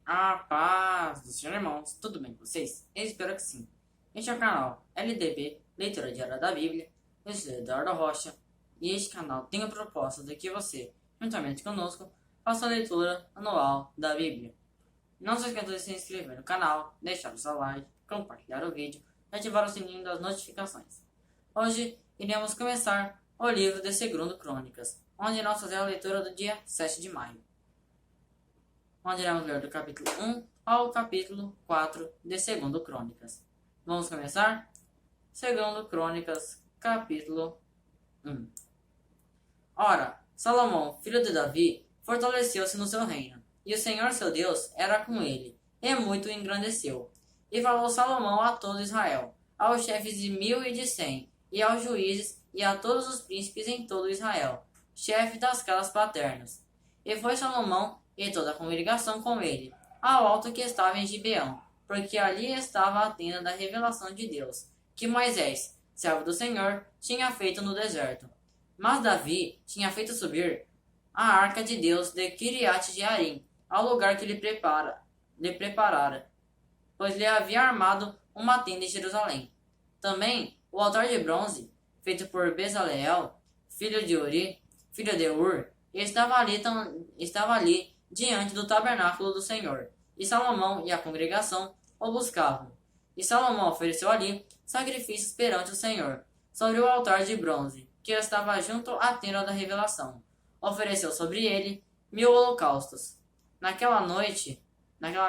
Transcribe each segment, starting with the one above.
A paz dos seus irmãos, tudo bem com vocês? Eu espero que sim. Este é o canal LDB, Leitura Diária da Bíblia. Eu sou Eduardo Rocha e este canal tem a proposta de que você, juntamente conosco, faça a leitura anual da Bíblia. Não se esqueça de se inscrever no canal, deixar o seu like, compartilhar o vídeo e ativar o sininho das notificações. Hoje iremos começar o livro de 2 Crônicas, onde nós fazemos a leitura do dia 7 de maio. Onde iremos ler do capítulo 1 ao capítulo 4 de 2 Crônicas. Vamos começar? 2 Crônicas, capítulo 1. Ora, Salomão, filho de Davi, fortaleceu-se no seu reino, e o Senhor seu Deus era com ele, e muito o engrandeceu. E falou Salomão a todo Israel, aos chefes de 1000 e de 100, e aos juízes, e a todos os príncipes em todo Israel, chefe das casas paternas. E foi Salomão e toda a congregação com ele, ao alto que estava em Gibeão, porque ali estava a tenda da revelação de Deus, que Moisés, servo do Senhor, tinha feito no deserto. Mas Davi tinha feito subir a arca de Deus de Kiriat-Jearim, ao lugar que lhe preparara, pois lhe havia armado uma tenda em Jerusalém. Também o altar de bronze, feito por Bezaleel, filho de Uri, filho de Ur, estava ali diante do tabernáculo do Senhor, e Salomão e a congregação o buscavam. E Salomão ofereceu ali sacrifícios perante o Senhor, sobre o altar de bronze, que estava junto à tenda da revelação. Ofereceu sobre ele 1000 holocaustos. Naquela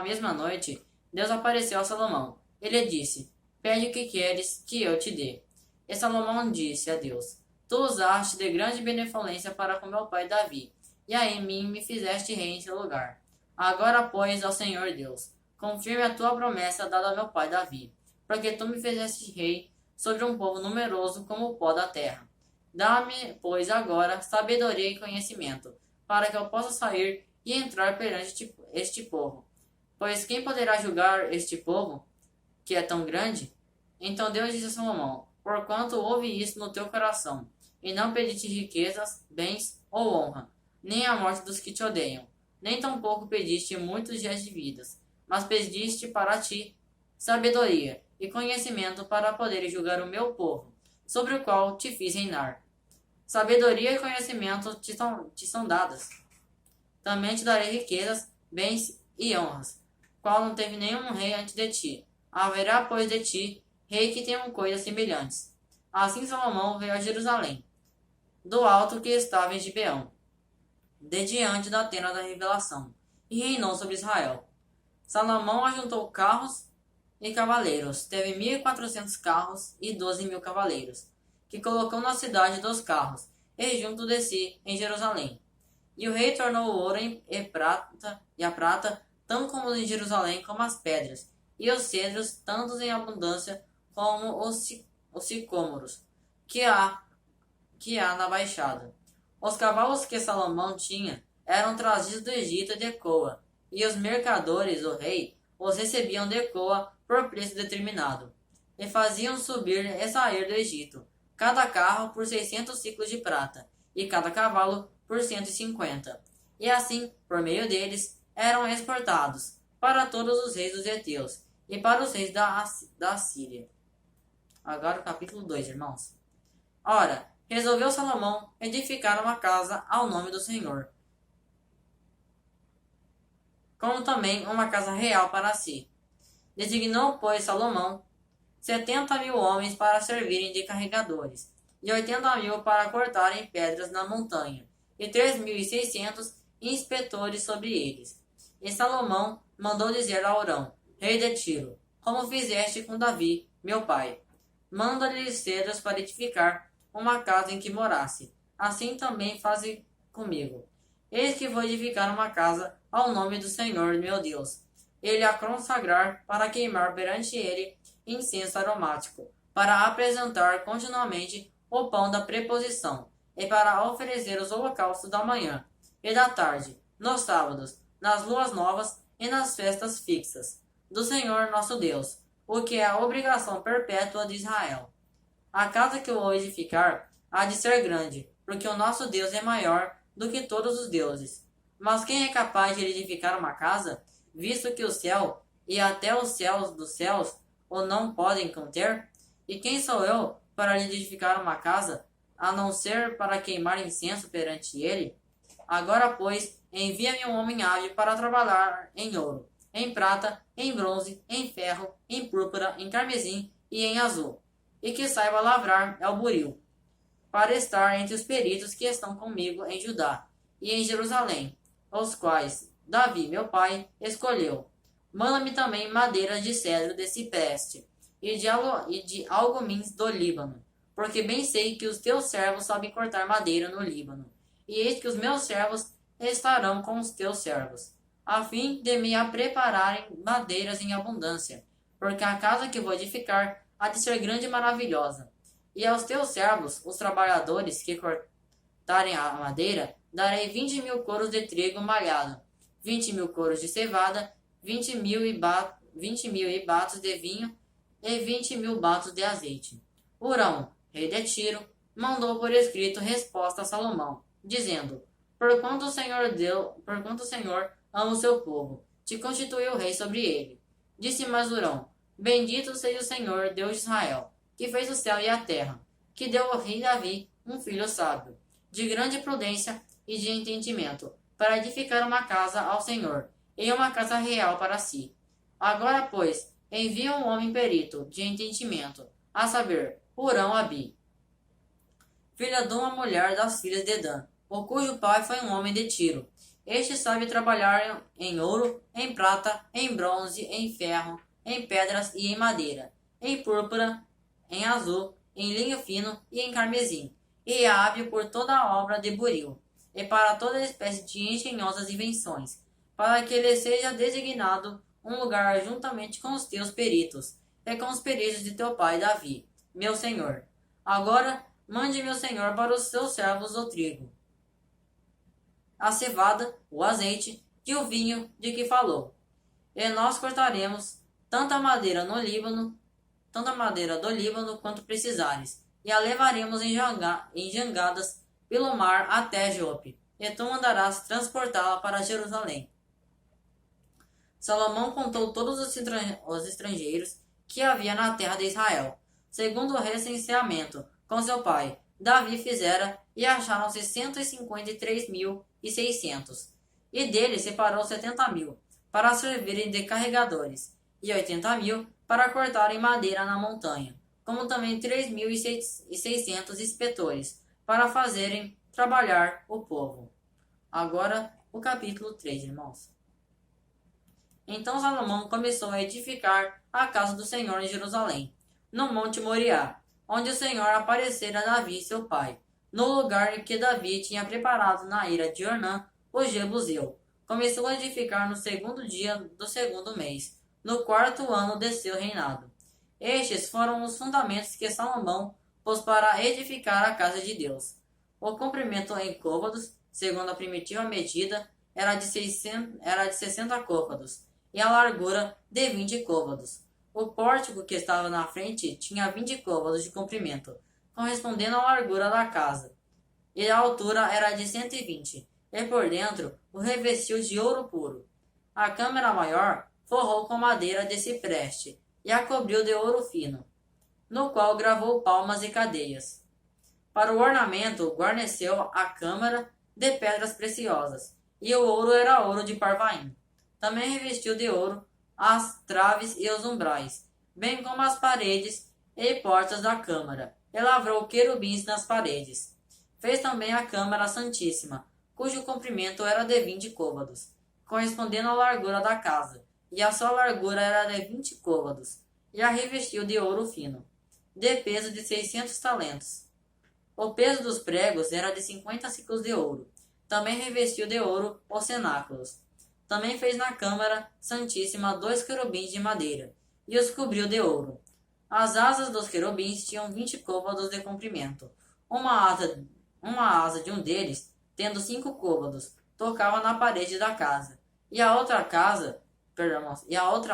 mesma noite, Deus apareceu a Salomão. Ele disse: Pede o que queres que eu te dê. E Salomão disse a Deus: Tu usaste de grande benevolência para com meu pai Davi, e a mim me fizeste rei em seu lugar. Agora, pois, ao Senhor Deus, confirme a tua promessa dada a meu pai Davi, porque tu me fizeste rei sobre um povo numeroso como o pó da terra. Dá-me, pois, agora sabedoria e conhecimento, para que eu possa sair e entrar perante este povo. Pois quem poderá julgar este povo, que é tão grande? Então Deus disse a Salomão: Porquanto houve isso no teu coração, e não pediste riquezas, bens ou honra, nem a morte dos que te odeiam, nem tampouco pediste muitos dias de vidas, mas pediste para ti sabedoria e conhecimento para poderes julgar o meu povo, sobre o qual te fiz reinar. Sabedoria e conhecimento te são dadas. Também te darei riquezas, bens e honras, qual não teve nenhum rei antes de ti. Haverá, pois, de ti rei que tenham coisas semelhantes. Assim Salomão veio a Jerusalém, do alto que estava em Gibeão, de diante da tenda da revelação, e reinou sobre Israel. Salomão ajuntou carros e cavaleiros, teve 1400 carros e 12.000 cavaleiros, que colocou na cidade dos carros, e junto de si em Jerusalém. E o rei tornou o ouro e a prata, tão comuns em Jerusalém como as pedras, e os cedros, tantos em abundância como os sicômoros, que há na baixada. Os cavalos que Salomão tinha eram trazidos do Egito de Ecoa, e os mercadores do rei os recebiam de Ecoa por preço determinado, e faziam subir e sair do Egito, cada carro por 600 ciclos de prata, e cada cavalo por 150. E assim, por meio deles, eram exportados para todos os reis dos heteus e para os reis da Síria. Agora o capítulo 2, irmãos. Ora, resolveu Salomão edificar uma casa ao nome do Senhor, como também uma casa real para si. Designou, pois, Salomão 70.000 homens para servirem de carregadores, e 80.000 para cortarem pedras na montanha, e 3.600 inspetores sobre eles. E Salomão mandou dizer a Orão, rei de Tiro: Como fizeste com Davi, meu pai, manda-lhe cedros para edificar uma casa em que morasse. Assim também faze comigo. Eis que vou edificar uma casa ao nome do Senhor, meu Deus. Ele a consagrar para queimar perante ele incenso aromático, para apresentar continuamente o pão da preposição, e para oferecer os holocaustos da manhã e da tarde, nos sábados, nas luas novas e nas festas fixas do Senhor nosso Deus, o que é a obrigação perpétua de Israel. A casa que eu vou edificar há de ser grande, porque o nosso Deus é maior do que todos os deuses. Mas quem é capaz de edificar uma casa visto que o céu e até os céus dos céus o não podem conter? E quem sou eu para lhe edificar uma casa, a não ser para queimar incenso perante ele? Agora, pois, envia-me um homem hábil para trabalhar em ouro, em prata, em bronze, em ferro, em púrpura, em carmesim e em azul, e que saiba lavrar el buril, para estar entre os peritos que estão comigo em Judá e em Jerusalém, os quais Davi, meu pai, escolheu. Manda-me também madeira de cedro de cipreste e de algomins do Líbano, porque bem sei que os teus servos sabem cortar madeira no Líbano, e eis que os meus servos estarão com os teus servos, a fim de me prepararem madeiras em abundância, porque a casa que vou edificar há de ser grande e maravilhosa. E aos teus servos, os trabalhadores que cortarem a madeira, darei 20.000 coros de trigo malhado, 20.000 coros de cevada, 20.000 batos de vinho e 20.000 batos de azeite. Hurão, rei de Tiro, mandou por escrito resposta a Salomão, dizendo: Porquanto o Senhor ama o seu povo, te constituiu rei sobre ele. Disse mais Hurão: Bendito seja o Senhor, Deus de Israel, que fez o céu e a terra, que deu ao rei Davi um filho sábio, de grande prudência e de entendimento, para edificar uma casa ao Senhor, e uma casa real para si. Agora, pois, envia um homem perito, de entendimento, a saber, Hurão-Abi, filha de uma mulher das filhas de Dan, o cujo pai foi um homem de Tiro. Este sabe trabalhar em ouro, em prata, em bronze, em ferro, em pedras e em madeira, em púrpura, em azul, em linho fino e em carmesim, e é hábil por toda a obra de buril, e para toda espécie de engenhosas invenções, para que lhe seja designado um lugar juntamente com os teus peritos, e com os peritos de teu pai Davi, meu senhor. Agora, mande meu senhor para os seus servos o trigo, a cevada, o azeite e o vinho de que falou. E nós cortaremos tanta madeira do Líbano quanto precisares, e a levaremos em jangadas pelo mar até Jope, e tu mandarás transportá-la para Jerusalém. Salomão contou todos os estrangeiros que havia na terra de Israel, segundo o recenseamento, com seu pai. Davi fizera, e acharam-se 153.600, e deles separou 70.000, para servirem de carregadores, e 80.000 para cortarem madeira na montanha, como também 3.600 inspetores, para fazerem trabalhar o povo. Agora, o capítulo 3, irmãos. Então Salomão começou a edificar a casa do Senhor em Jerusalém, no monte Moriá, onde o Senhor aparecera a Davi, seu pai, no lugar que Davi tinha preparado na ira de Ornã, o Jebuseu. Começou a edificar no segundo dia do segundo mês, no quarto ano de seu reinado. Estes foram os fundamentos que Salomão pôs para edificar a casa de Deus. O comprimento em côvados, segundo a primitiva medida, era de 60 côvados, e a largura de 20 côvados. O pórtico que estava na frente tinha 20 côvados de comprimento, correspondendo à largura da casa, e a altura era de 120, e por dentro o revestiu de ouro puro. A câmara maior forrou com madeira de cipreste, e a cobriu de ouro fino, no qual gravou palmas e cadeias. Para o ornamento, guarneceu a câmara de pedras preciosas, e o ouro era ouro de Parvaim. Também revestiu de ouro as traves e os umbrais, bem como as paredes e portas da câmara, e lavrou querubins nas paredes. Fez também a câmara santíssima, cujo comprimento era de 20 côvados, correspondendo à largura da casa, e a sua largura era de 20 côvados, e a revestiu de ouro fino, de peso de 600 talentos. O peso dos pregos era de 50 ciclos de ouro. Também revestiu de ouro os cenáculos. Também fez na câmara santíssima 2 querubins de madeira, e os cobriu de ouro. As asas dos querubins tinham 20 côvados de comprimento. Uma asa de um deles, tendo 5 côvados, tocava na parede da casa, e a outra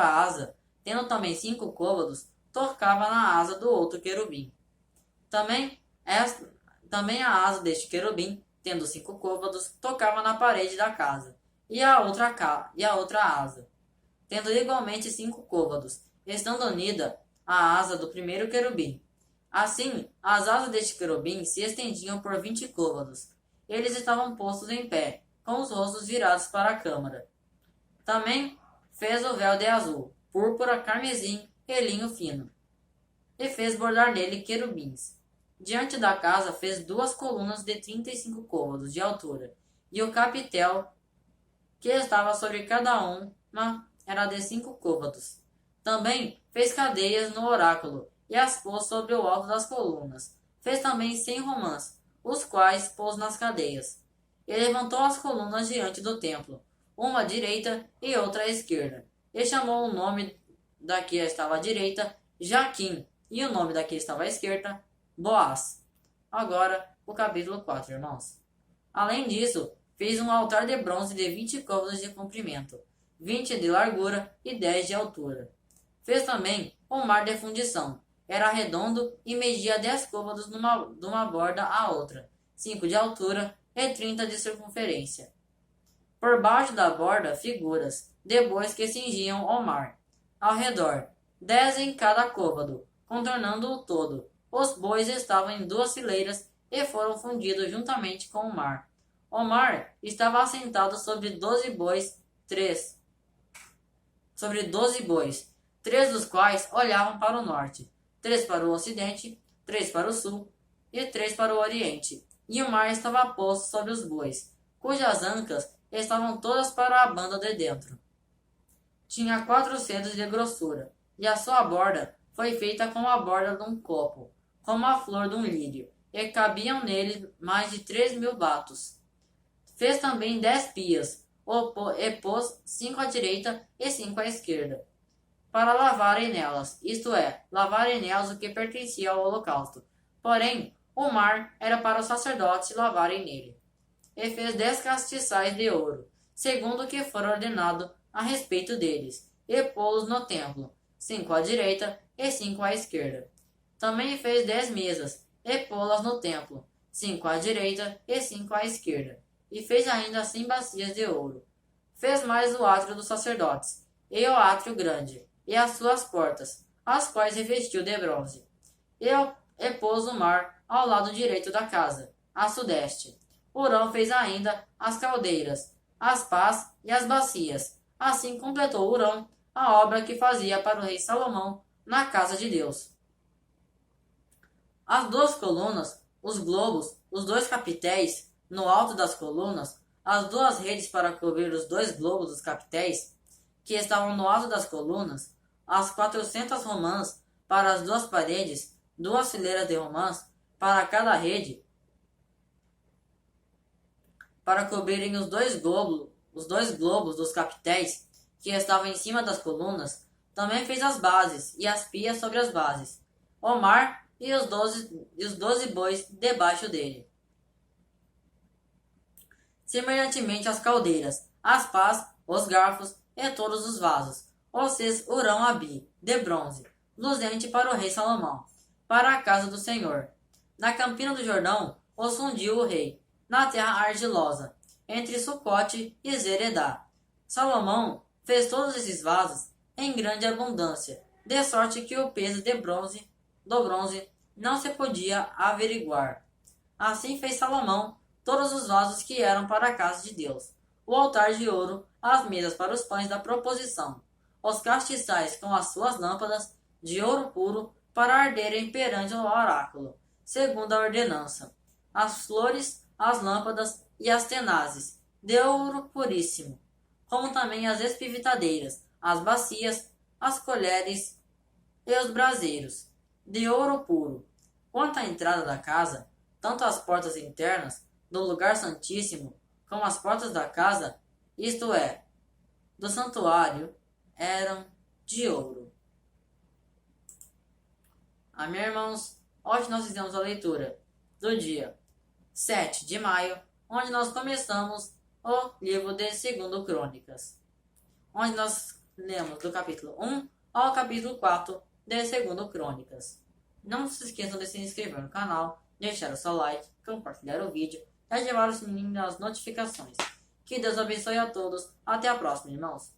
asa, tendo também 5 côvados, tocava na asa do outro querubim. Também a asa deste querubim, tendo 5 côvados, tocava na parede da casa, e a outra asa. tendo igualmente 5 côvados, estando unida à asa do primeiro querubim. Assim, as asas deste querubim se estendiam por 20 côvados. Eles estavam postos em pé, com os rostos virados para a câmara. Também fez o véu de azul, púrpura, carmesim e linho fino, e fez bordar nele querubins. Diante da casa fez 2 colunas de 35 côvados de altura, e o capitel que estava sobre cada uma era de 5 côvados. Também fez cadeias no oráculo, e as pôs sobre o alto das colunas. Fez também 100 romãs, os quais pôs nas cadeias. E levantou as colunas diante do templo, uma à direita e outra à esquerda. E chamou o nome da que estava à direita, Jaquim, e o nome da que estava à esquerda, Boaz. Agora, o capítulo 4, irmãos. Além disso, fez um altar de bronze de 20 côvados de comprimento, 20 de largura e 10 de altura. Fez também o mar de fundição. Era redondo e media 10 côvados de uma borda à outra, 5 de altura e 30 de circunferência. Por baixo da borda, figuras de bois que cingiam o mar. Ao redor, 10 em cada côvado, contornando o todo. Os bois estavam em 2 fileiras e foram fundidos juntamente com o mar. O mar estava assentado sobre 12 bois, 3 dos quais olhavam para o norte, 3 para o ocidente, 3 para o sul e 3 para o oriente. E o mar estava posto sobre os bois, cujas ancas estavam todas para a banda de dentro. Tinha 4 dedos de grossura, e a sua borda foi feita com a borda de um copo, como a flor de um lírio, e cabiam nele mais de 3.000 batos. Fez também 10 pias, e pôs 5 à direita e 5 à esquerda, para lavarem nelas, isto é, lavarem nelas o que pertencia ao holocausto. Porém, o mar era para os sacerdotes lavarem nele. E fez 10 castiçais de ouro, segundo o que for ordenado a respeito deles, e pô-los no templo, 5 à direita e 5 à esquerda. Também fez 10 mesas, e pô-las no templo, 5 à direita e 5 à esquerda. E fez ainda 100 bacias de ouro. Fez mais o átrio dos sacerdotes, e o átrio grande, e as suas portas, as quais revestiu de bronze. E pôs o mar ao lado direito da casa, a sudeste. Hurão fez ainda as caldeiras, as pás e as bacias. Assim completou Hurão a obra que fazia para o rei Salomão na casa de Deus. As 2 colunas, os globos, os 2 capitéis no alto das colunas, as 2 redes para cobrir os 2 globos dos capitéis, que estavam no alto das colunas, as 400 romãs para as 2 paredes, 2 fileiras de romãs para cada rede, para cobrirem os 2 globos dos capitéis que estavam em cima das colunas. Também fez as bases e as pias sobre as bases, o mar e os 12 bois debaixo dele. Semelhantemente às caldeiras, as pás, os garfos e todos os vasos, os fez Hurão-Abi, de bronze, luzente para o rei Salomão, para a casa do Senhor. Na campina do Jordão os fundiu o rei, na terra argilosa, entre Sucote e Zeredá. Salomão fez todos esses vasos em grande abundância, de sorte que o peso do bronze não se podia averiguar. Assim fez Salomão todos os vasos que eram para a casa de Deus, o altar de ouro, as mesas para os pães da proposição, os castiçais com as suas lâmpadas de ouro puro para arderem perante o oráculo, segundo a ordenança, as flores, as lâmpadas e as tenazes, de ouro puríssimo, como também as espivitadeiras, as bacias, as colheres e os braseiros, de ouro puro. Quanto à entrada da casa, tanto as portas internas do lugar santíssimo, como as portas da casa, isto é, do santuário, eram de ouro. Amém, irmãos? Hoje nós fizemos a leitura do dia 7 de maio, onde nós começamos o livro de 2 Crônicas, onde nós lemos do capítulo 1 ao capítulo 4 de 2 Crônicas. Não se esqueçam de se inscrever no canal, deixar o seu like, compartilhar o vídeo e ativar o sininho das notificações. Que Deus abençoe a todos. Até a próxima, irmãos.